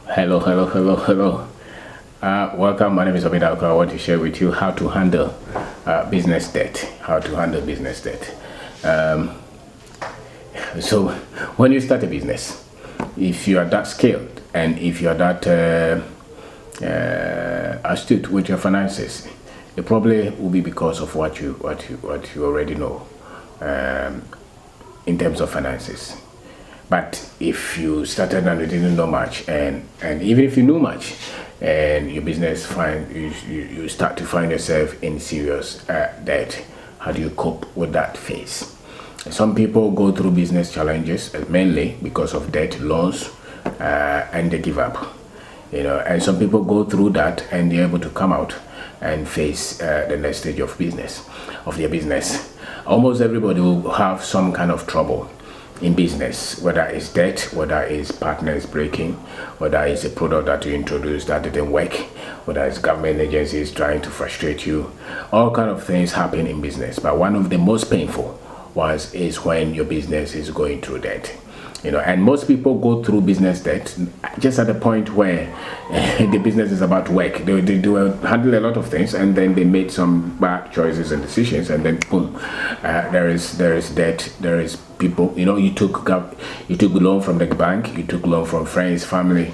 Hello. Welcome. My name is Kwabena. I want to share with you how to handle business debt. So, when you start a business, if you are that skilled and if you are that astute with your finances, it probably will be because of what you already know in terms of finances. But if you started and you didn't know much, and even if you knew much, and your business you start to find yourself in serious debt, how do you cope with that phase? Some people go through business challenges mainly because of debt, loans, and they give up. And some people go through that and they're able to come out and face the next stage of their business. Almost everybody will have some kind of trouble in business, whether it's debt, whether it's partners breaking, whether it's a product that you introduced that didn't work, whether it's government agencies trying to frustrate you. All kind of things happen in business, but one of the most painful ones is when your business is going through debt. And most people go through business debt just at the point where the business is about to work. They handle a lot of things, and then they made some bad choices and decisions, and then boom, there is debt. There is people. You took loan from the bank, you took loan from friends, family,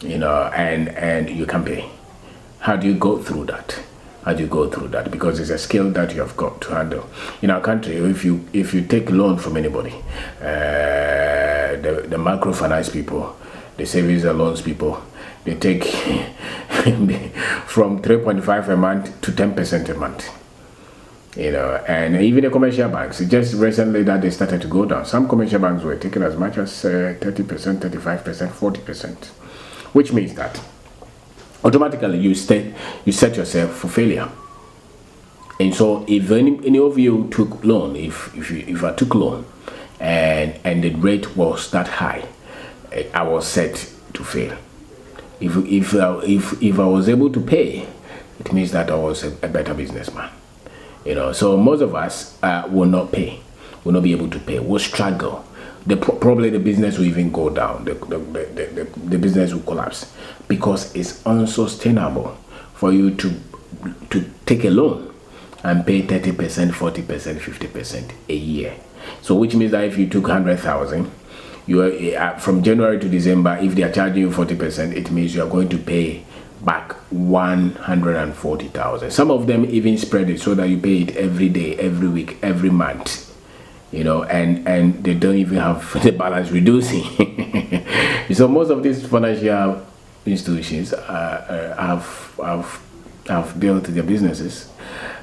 and you can pay. How do you go through that? Because it's a skill that you have got to handle. In our country, if you take loan from anybody, the microfinance people, the savings and loans people, they take from 3.5 a month to 10% a month. And even the commercial banks, just recently that they started to go down. Some commercial banks were taking as much as 30%, 35%, 40%, which means that automatically you set yourself for failure. And so if any of you took loan, if I took loan and the rate was that high, I was set to fail. If I was able to pay, it means that I was a better businessman. So most of us will not be able to pay, will struggle. Probably the business will even go down, the business will collapse, because it's unsustainable for you to take a loan and pay 30%, 40%, 50% a year. So which means that if you took 100,000, you are from January to December, if they are charging you 40%, it means you are going to pay back 140,000. Some of them even spread it so that you pay it every day, every week, every month. And they don't even have the balance reducing. So most of these financial institutions have built their businesses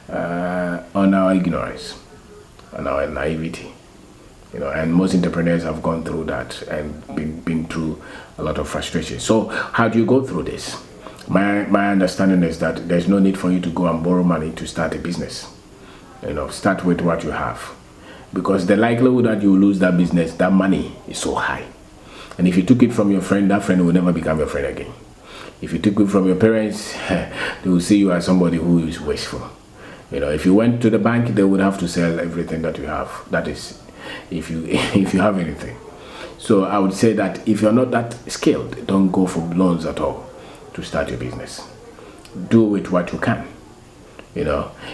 on our ignorance, on our naivety. And most entrepreneurs have gone through that and been through a lot of frustration. So how do you go through this? My understanding is that there's no need for you to go and borrow money to start a business. Start with what you have. Because the likelihood that you lose that business, that money, is so high. And if you took it from your friend, that friend will never become your friend again. If you took it from your parents, they will see you as somebody who is wasteful. If you went to the bank, they would have to sell everything that you have. That is, if you have anything. So I would say that if you're not that skilled, don't go for loans at all to start your business. Do with what you can.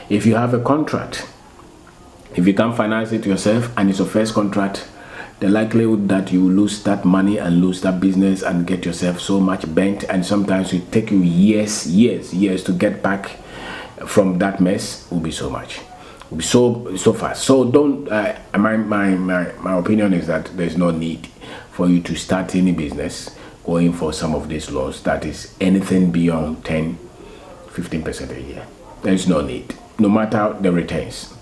If you have a contract, if you can't finance it yourself and it's your first contract, the likelihood that you lose that money and lose that business and get yourself so much bent, and sometimes it take you years to get back from that mess, will be so much. Will be so fast. So don't. My opinion is that there's no need for you to start any business going for some of these loans that is anything beyond 10-15% a year. There's no need, no matter the returns.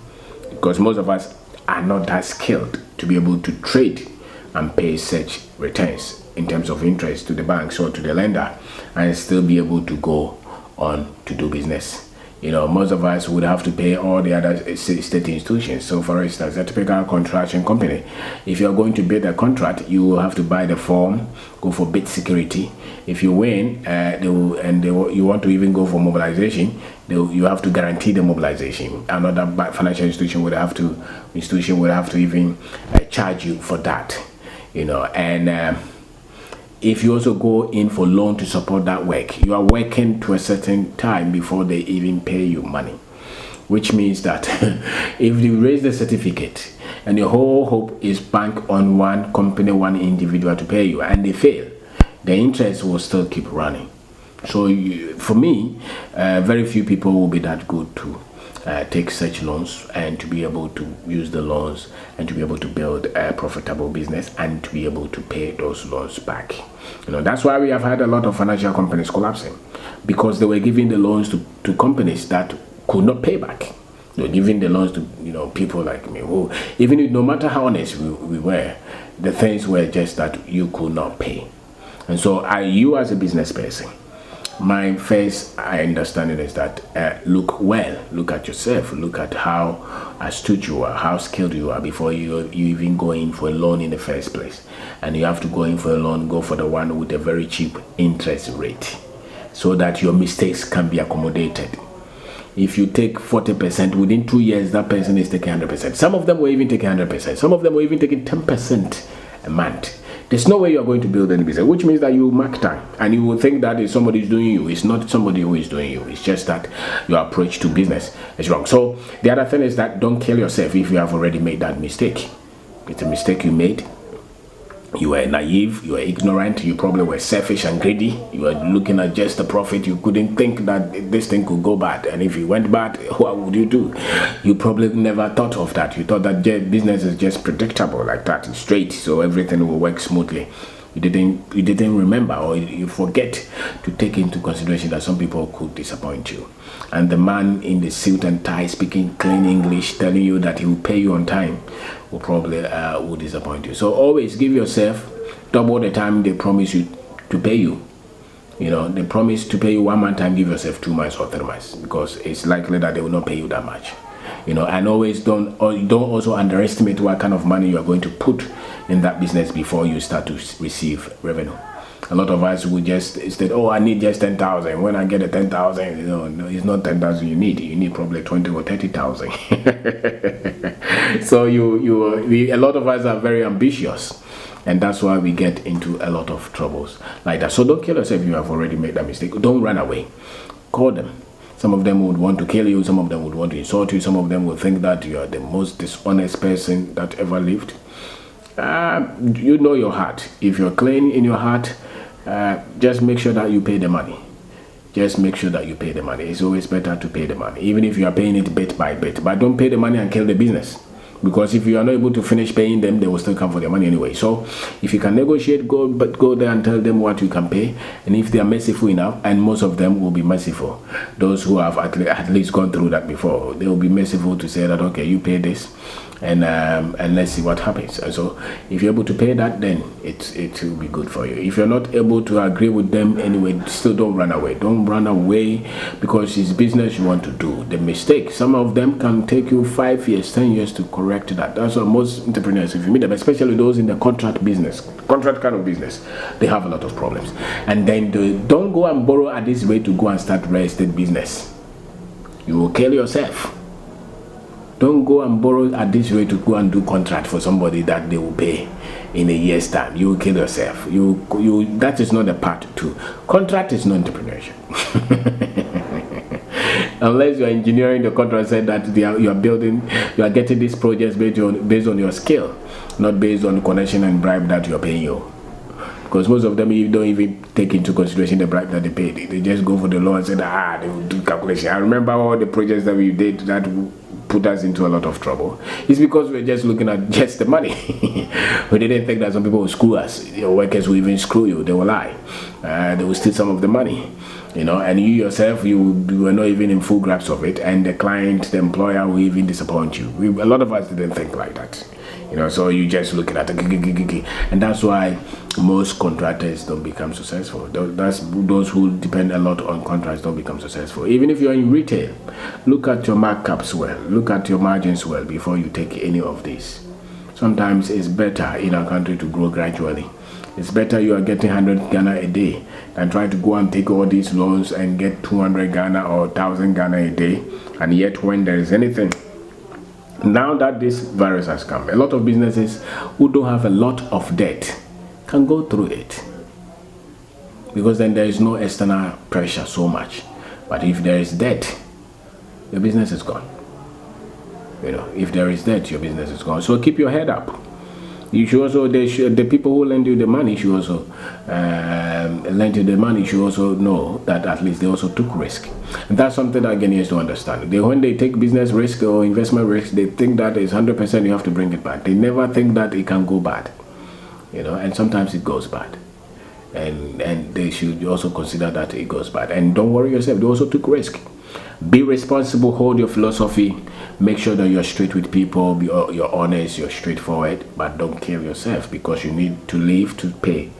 Because most of us are not that skilled to be able to trade and pay such returns in terms of interest to the banks or to the lender and still be able to go on to do business. Most of us would have to pay all the other state institutions. So for instance, a typical construction company, if you're going to bid a contract, you will have to buy the form, go for bid security. If you win, you want to even go for mobilization, you have to guarantee the mobilization. Another financial institution would have to even charge you for that. And if you also go in for loan to support that work, you are working to a certain time before they even pay you money, which means that if you raise the certificate and your whole hope is bank on one company, one individual to pay you, and they fail, the interest will still keep running. So for me, very few people will be that good to take such loans and to be able to use the loans and to be able to build a profitable business and to be able to pay those loans back. That's why we have had a lot of financial companies collapsing, because they were giving the loans to companies that could not pay back. They were giving the loans to people like me who, even if, no matter how honest we were, the things were just that you could not pay. And so you as a business person, my first understanding is that look at yourself, look at how astute you are, how skilled you are before you even go in for a loan in the first place. And you have to go in for a loan, go for the one with a very cheap interest rate, so that your mistakes can be accommodated. If you take 40%, within 2 years, that person is taking 100%. Some of them were even taking 100%. Some of them were even taking 10% a month. There's no way you are going to build any business, which means that you mark time and you will think that if somebody is doing you. It's not somebody who is doing you. It's just that your approach to business is wrong. So the other thing is that don't kill yourself if you have already made that mistake. It's a mistake you made. You were naive, you were ignorant, you probably were selfish and greedy. You were looking at just the profit. You couldn't think that this thing could go bad. And if it went bad, what would you do? You probably never thought of that. You thought that business is just predictable like that, it's straight, so everything will work smoothly. You didn't remember, or you forget to take into consideration that some people could disappoint you. And the man in the suit and tie speaking clean English telling you that he will pay you on time will probably will disappoint you. So always give yourself double the time they promise you to pay you. They promise to pay you 1 month time, give yourself 2 months or 3 months, because it's likely that they will not pay you that much. And always don't also underestimate what kind of money you are going to put in that business before you start to receive revenue. A lot of us will just say, oh, I need just 10,000. When I get the 10,000, no, it's not 10,000 you need. You need probably 20 or 30,000. So a lot of us are very ambitious, and that's why we get into a lot of troubles like that. So don't kill yourself if you have already made that mistake. Don't run away. Call them. Some of them would want to kill you. Some of them would want to insult you. Some of them will think that you are the most dishonest person that ever lived. You know your heart. If you're clean in your heart, just make sure that you pay the money. Just make sure that you pay the money. It's always better to pay the money, even if you are paying it bit by bit. But don't pay the money and kill the business, because if you are not able to finish paying them, they will still come for their money anyway. So if you can negotiate, go there and tell them what you can pay. And if they are merciful enough, and most of them will be merciful, those who have at least gone through that before, they will be merciful to say that, okay, you pay this, and let's see what happens. And so if you're able to pay that, then it will be good for you. If you're not able to agree with them anyway, still don't run away. Don't run away, because it's business you want to do. The mistake, some of them can take you 5 years, 10 years to correct that. That's what most entrepreneurs, if you meet them, especially those in the contract kind of business, they have a lot of problems. And then don't go and borrow at this rate to go and start real estate business. You will kill yourself. Don't go and borrow at this rate to go and do contract for somebody that they will pay in a year's time. You will kill yourself. That is not the part two. Contract is not entrepreneurship. Unless you are engineering the contract, said that you are getting these projects based on your skill, not based on the connection and bribe that you are paying you. Because most of them, you don't even take into consideration the bribe that they paid. They just go for the law and say that they will do calculation. I remember all the projects that we did that put us into a lot of trouble. It's because we're just looking at just the money. We didn't think that some people will screw us. Your workers will even screw you. They will lie. They will steal some of the money. And you yourself, you were not even in full grasp of it, and the client, the employer will even disappoint you. A lot of us didn't think like that. So you just looking at it, and that's why most contractors don't become successful. Those who depend a lot on contracts don't become successful. Even if you're in retail, look at your markups well, look at your margins well before you take any of this. Sometimes it's better in our country to grow gradually. It's better you are getting 100 Ghana a day than trying to go and take all these loans and get 200 Ghana or 1,000 Ghana a day. And yet when there is anything, now that this virus has come, a lot of businesses who don't have a lot of debt can go through it. because then there is no external pressure so much. But if there is debt, your business is gone. If there is debt, your business is gone. So keep your head up. You should also, the people who lend you the money should also lend you the money should also know that at least they also took risk. And that's something that Ghanaians don't understand. When they take business risk or investment risk, they think that it's 100% you have to bring it back. They never think that it can go bad. And sometimes it goes bad. And they should also consider that it goes bad. And don't worry yourself, they also took risk. Be responsible, hold your philosophy, make sure that you're straight with people, you're honest, you're straightforward, but don't kill yourself, because you need to live to pay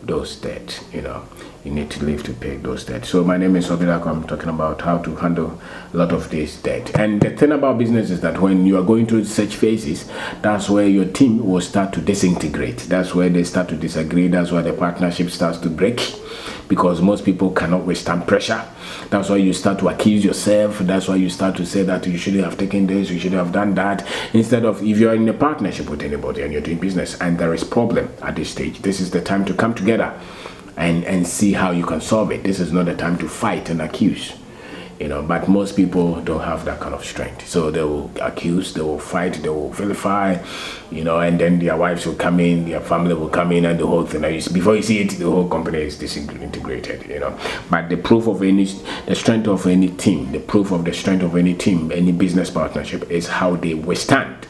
those debts. You need to live to pay those debts. So my name is Kwabena. I'm talking about how to handle a lot of this debt. And the thing about business is that when you are going through such phases, that's where your team will start to disintegrate. That's where they start to disagree. That's where the partnership starts to break, because most people cannot withstand pressure. That's why you start to accuse yourself. That's why you start to say that you shouldn't have taken this, you should have done that. Instead of, if you're in a partnership with anybody and you're doing business and there is problem at this stage, this is the time to come together and see how you can solve it. This is not the time to fight and accuse. But most people don't have that kind of strength. So they will accuse, they will fight, they will vilify, and then their wives will come in, their family will come in, and the whole thing. Before you see it, the whole company is disintegrated, But the proof of the strength of any team, any business partnership, is how they withstand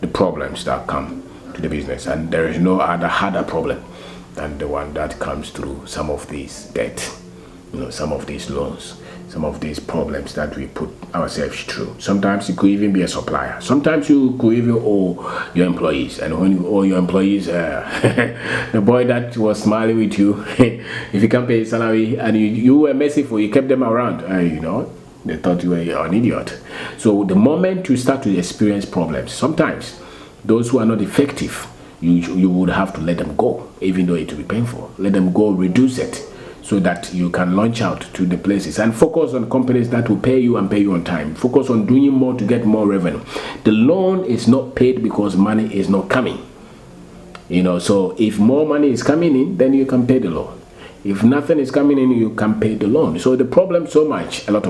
the problems that come to the business. And there is no other harder problem than the one that comes through some of these debt, some of these loans, some of these problems that we put ourselves through. Sometimes it could even be a supplier. Sometimes you could even owe your employees. And when you owe your employees, the boy that was smiling with you, if you can't pay his salary and you were merciful, you kept them around, they thought you were an idiot. So the moment you start to experience problems, sometimes those who are not effective, you would have to let them go, even though it will be painful. Let them go, reduce it, so that you can launch out to the places and focus on companies that will pay you and pay you on time. Focus on doing more to get more revenue. The loan is not paid because money is not coming. So if more money is coming in, then you can pay the loan. If nothing is coming in, you can pay the loan. So the problem so much, a lot of